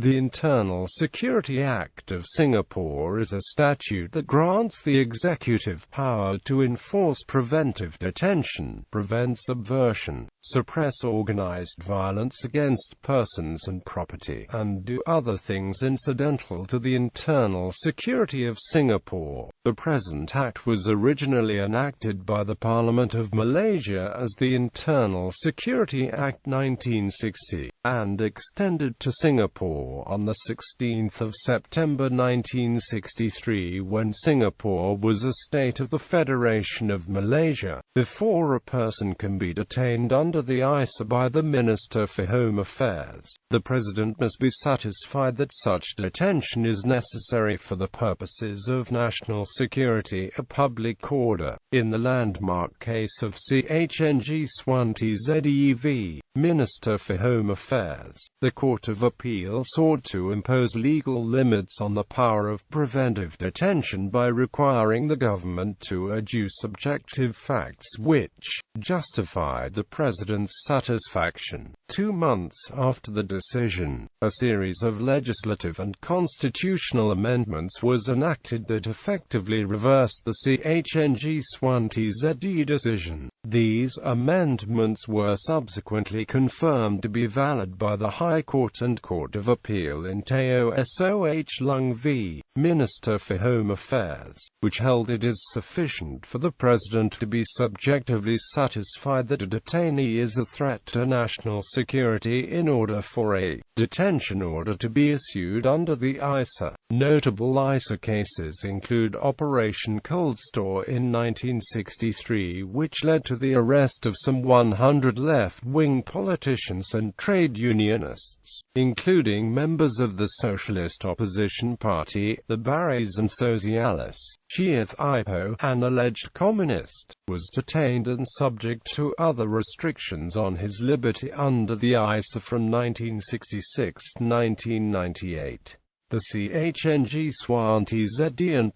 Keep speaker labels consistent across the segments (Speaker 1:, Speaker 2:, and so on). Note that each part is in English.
Speaker 1: The Internal Security Act of Singapore is a statute that grants the executive power to enforce preventive detention, prevent subversion, suppress organized violence against persons and property, and do other things incidental to the internal security of Singapore. The present act was originally enacted by the Parliament of Malaysia as the Internal Security Act 1960, and extended to Singapore on 16 September 1963 when Singapore was a state of the Federation of Malaysia. Before a person can be detained under the Icer by the Minister for Home Affairs, the President must be satisfied that such detention is necessary for the purposes of national security or public order. In the landmark case of Chng Suan Tze, Minister for Home Affairs, the Court of Appeal sought to impose legal limits on the power of preventive detention by requiring the government to adduce objective facts which justified the President's satisfaction. 2 months after the decision, a series of legislative and constitutional amendments was enacted that effectively reversed the Chng Suan Tze decision. These amendments were subsequently confirmed to be valid by the High Court and Court of Appeal in Soh Lung v. Minister for Home Affairs, which held it is sufficient for the President to be subjectively satisfied that a detainee is a threat to national security in order for a detention order to be issued under the Icer. Notable Icer cases include Operation Cold Store in 1963, which led to the arrest of some 100 left-wing politicians and trade unionists, including members of the Socialist Opposition Party, the Barisan Sosialis. Chief Ipoh, an alleged communist, was detained and subject to other restrictions on his liberty under the Icer from 1966 to 1998. The Chng Suan Tze and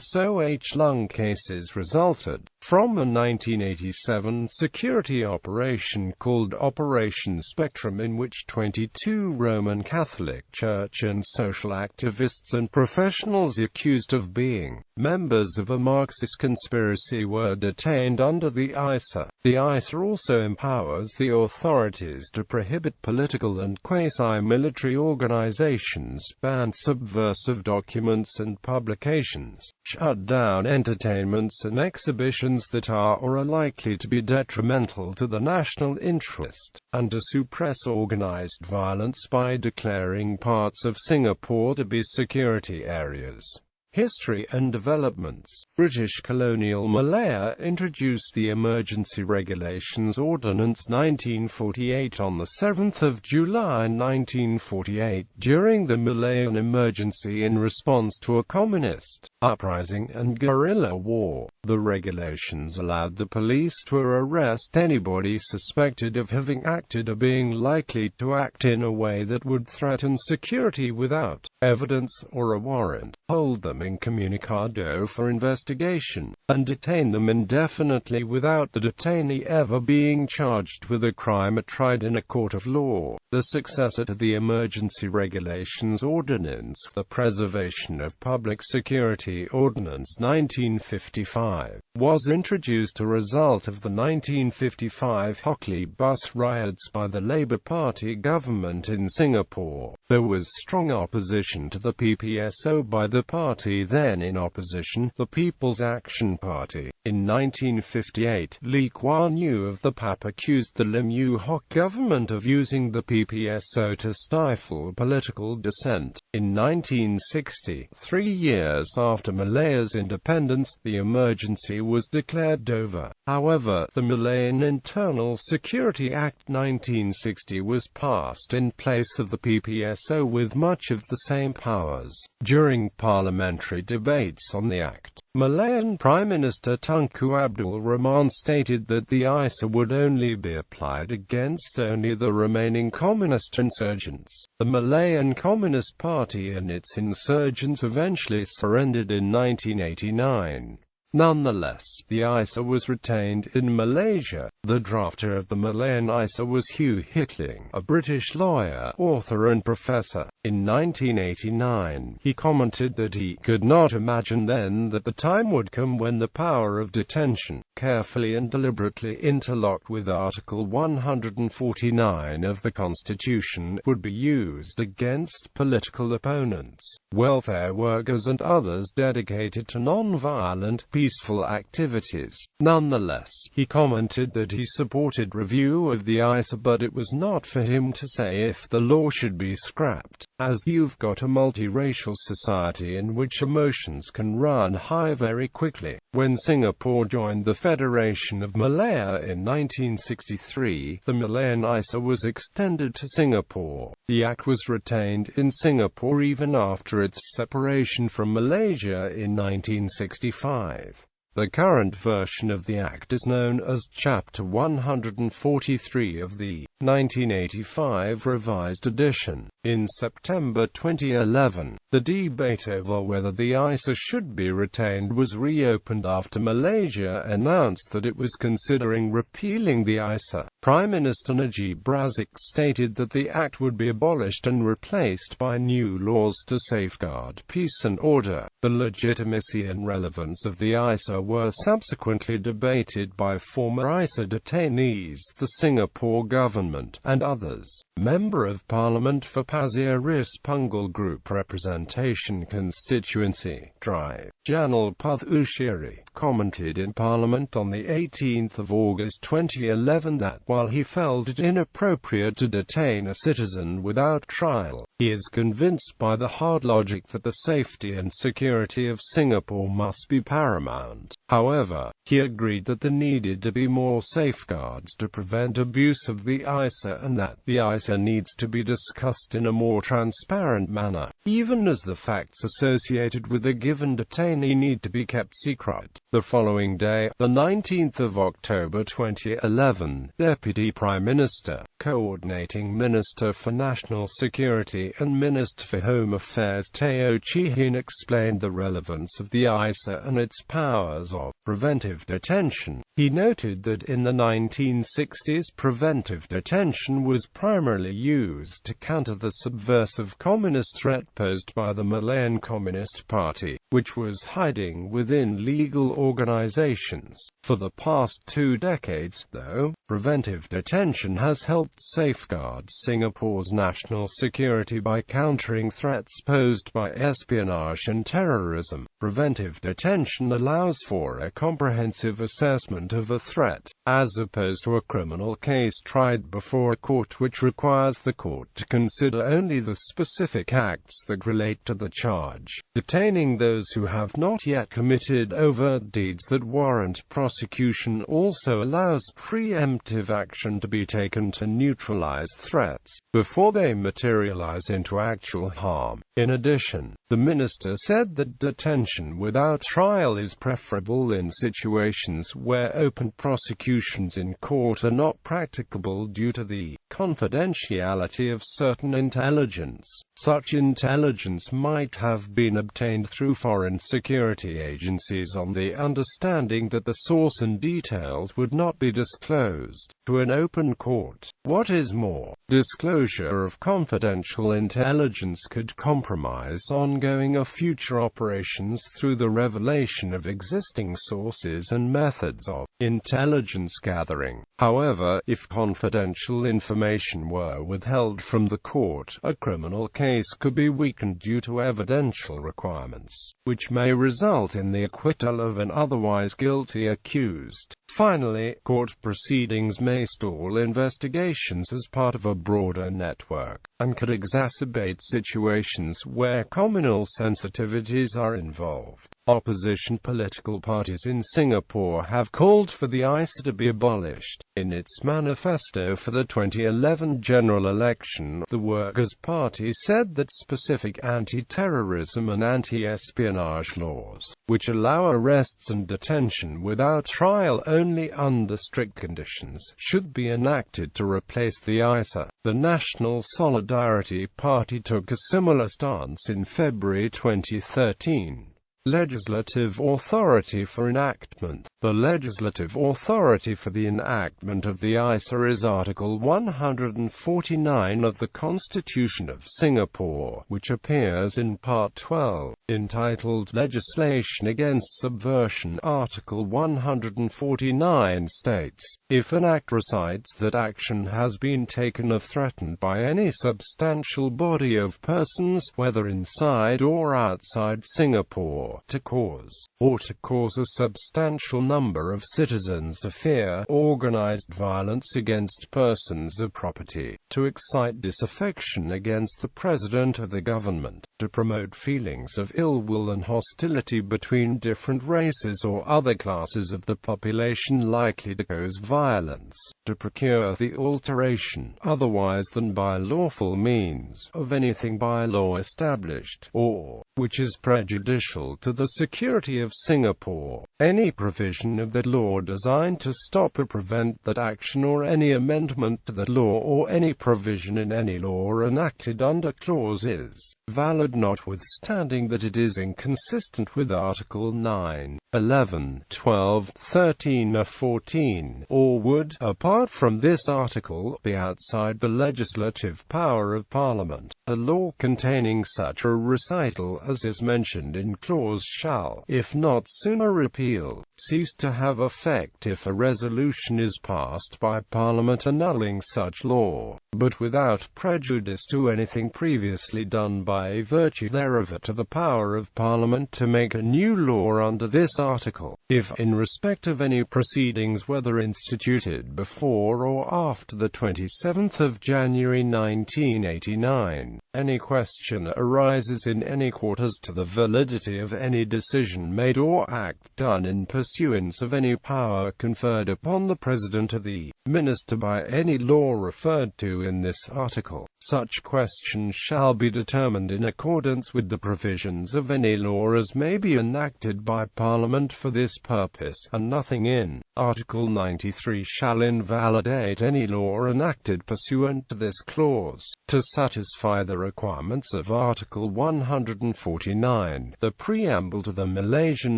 Speaker 1: Soh Lung cases resulted from a 1987 security operation called Operation Spectrum, in which 22 Roman Catholic Church and social activists and professionals accused of being members of a Marxist conspiracy were detained under the Icer. The Icer also empowers the authorities to prohibit political and quasi-military organizations, ban subversive documents and publications, shut down entertainments and exhibitions that are or are likely to be detrimental to the national interest, and to suppress organized violence by declaring parts of Singapore to be security areas. History and developments. British colonial Malaya introduced the Emergency Regulations Ordinance 1948 on 7 July 1948 during the Malayan emergency in response to a communist uprising and guerrilla war. The regulations allowed the police to arrest anybody suspected of having acted or being likely to act in a way that would threaten security without evidence or a warrant, hold them incommunicado for investigation, and detain them indefinitely without the detainee ever being charged with a crime or tried in a court of law. The successor to the Emergency Regulations Ordinance, the Preservation of Public Security Ordinance 1955, was introduced as a result of the 1955 Hockley bus riots by the Labour Party government in Singapore. There was strong opposition to the PPSO by the party then in opposition, the People's Action Party. In 1958, Lee Kuan Yew of the PAP accused the Lim Yew Hock government of using the PPSO to stifle political dissent. In 1960, 3 years after Malaya's independence, the emergency was declared over. However, the Malayan Internal Security Act 1960 was passed in place of the PPSO with much of the same powers. During parliamentary debates on the act, Malayan Prime Minister Tunku Abdul Rahman stated that the Icer would only be applied against only the remaining communist insurgents. The Malayan Communist Party and its insurgents eventually surrendered in 1989. Nonetheless, the Icer was retained in Malaysia. The drafter of the Malayan Icer was Hugh Hickling, a British lawyer, author and professor. In 1989, he commented that he could not imagine then that the time would come when the power of detention, carefully and deliberately interlocked with Article 149 of the Constitution, would be used against political opponents, welfare workers and others dedicated to non-violent, peaceful activities. Nonetheless, he commented that he supported review of the Icer, but it was not for him to say if the law should be scrapped, as you've got a multiracial society in which emotions can run high very quickly. When Singapore joined the Federation of Malaysia in 1963, the Malayan Icer was extended to Singapore. The Act was retained in Singapore even after its separation from Malaysia in 1965. The current version of the Act is known as Chapter 143 of the 1985 Revised Edition. In September 2011, the debate over whether the Icer should be retained was reopened after Malaysia announced that it was considering repealing the Icer. Prime Minister Najib Razak stated that the Act would be abolished and replaced by new laws to safeguard peace and order. The legitimacy and relevance of the Icer were subsequently debated by former Icer detainees, the Singapore government, and others. Member of Parliament for Pasir Ris Punggol Group Representation Constituency, Drive, Janal Puth Ushiri, commented in Parliament on 18 August 2011 that, while he felt it inappropriate to detain a citizen without trial, he is convinced by the hard logic that the safety and security of Singapore must be paramount. However, he agreed that there needed to be more safeguards to prevent abuse of the Icer and that the Icer needs to be discussed in a more transparent manner, even as the facts associated with a given detainee need to be kept secret. The following day, the 19th of October 2011, Deputy Prime Minister, Coordinating Minister for National Security and Minister for Home Affairs Teo Chee Hean explained the relevance of the Icer and its powers of preventive detention. He noted that in the 1960s preventive detention was primarily used to counter the subversive communist threat posed by the Malayan Communist Party, which was hiding within legal organizations. For the past 2 decades, though, preventive detention has helped safeguard Singapore's national security by countering threats posed by espionage and terrorism. Preventive detention allows for a comprehensive assessment of a threat, as opposed to a criminal case tried before a court which requires the court to consider only the specific acts that relate to the charge. Detaining those who have not yet committed overt deeds that warrant prosecution also allows preemptive action to be taken to neutralize threats before they materialize into actual harm. In addition, the minister said that detention without trial is preferable in situations where open prosecutions in court are not practicable due to the confidentiality of certain intelligence. Such intelligence might have been obtained through foreign security agencies on the understanding that the source and details would not be disclosed to an open court. What is more, disclosure of confidential intelligence could compromise ongoing or future operations through the revelation of existing sources and methods of intelligence gathering. However, if confidential information were withheld from the court, a criminal case could be weakened due to evidential requirements, which may result in the acquittal of an otherwise guilty accused. Finally, court proceedings may stall investigations as part of a broader network, and could exacerbate situations where communal sensitivities are involved. Opposition political parties in Singapore have called for the Icer to be abolished. In its manifesto for the 2011 general election, the Workers' Party said that specific anti-terrorism and anti-espionage laws, which allow arrests and detention without trial only under strict conditions, should be enacted to replace the Icer. The National Solidarity Party took a similar stance in February 2013. Legislative authority for enactment. The legislative authority for the enactment of the Icer is Article 149 of the Constitution of Singapore, which appears in Part 12, entitled Legislation Against Subversion. Article 149 states, if an act recites that action has been taken or threatened by any substantial body of persons, whether inside or outside Singapore, to cause a substantial number of citizens to fear organized violence against persons or property, to excite disaffection against the President of the government, to promote feelings of ill will and hostility between different races or other classes of the population likely to cause violence, to procure the alteration, otherwise than by lawful means, of anything by law established, or which is prejudicial to the security of Singapore, any provision of that law designed to stop or prevent that action or any amendment to that law or any provision in any law enacted under clause is valid notwithstanding that it is inconsistent with Article 9, 11, 12, 13 or 14, or would, apart from this article, be outside the legislative power of Parliament. A law containing such a recital as is mentioned in clause shall, if not sooner repealed, cease to have effect if a resolution is passed by Parliament annulling such law, but without prejudice to anything previously done by virtue thereof to the power of Parliament to make a new law under this article, if, in respect of any proceedings whether instituted before or after the 27th of January 1989, any question arises in any court as to the validity of any decision made or act done in pursuance of any power conferred upon the President of the Minister by any law referred to in this article, such question shall be determined in accordance with the provisions of any law as may be enacted by Parliament for this purpose, and nothing in Article 93 shall invalidate any law enacted pursuant to this clause. To satisfy the requirements of Article 149, the preamble to the Malaysian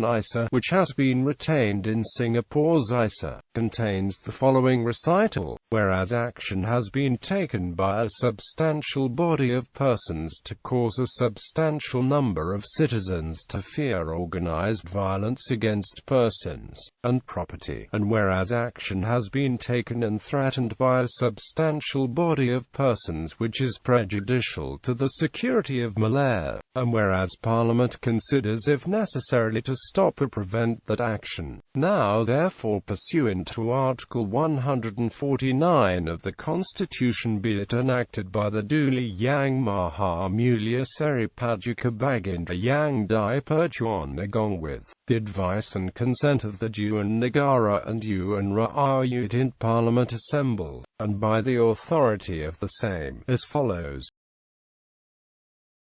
Speaker 1: Icer, which has been retained in Singapore's Icer, contains the following recital: whereas action has been taken by a substantial body of persons to cause a substantial number of citizens to fear organized violence against persons and property, and whereas action has been taken and threatened by a substantial body of persons which is prejudicial to the security of Malaya, and whereas Parliament considers if necessary to stop or prevent that action. Now therefore, pursuant to Article 149 of the Constitution, be it enacted by the duly Yang Maha Mulia Seri Paduka Baginda Yang Di Pertuan Agong with the advice and consent of the Dewan Negara and Yuan Rakyat in Parliament assembled, and by the authority of the same, as follows.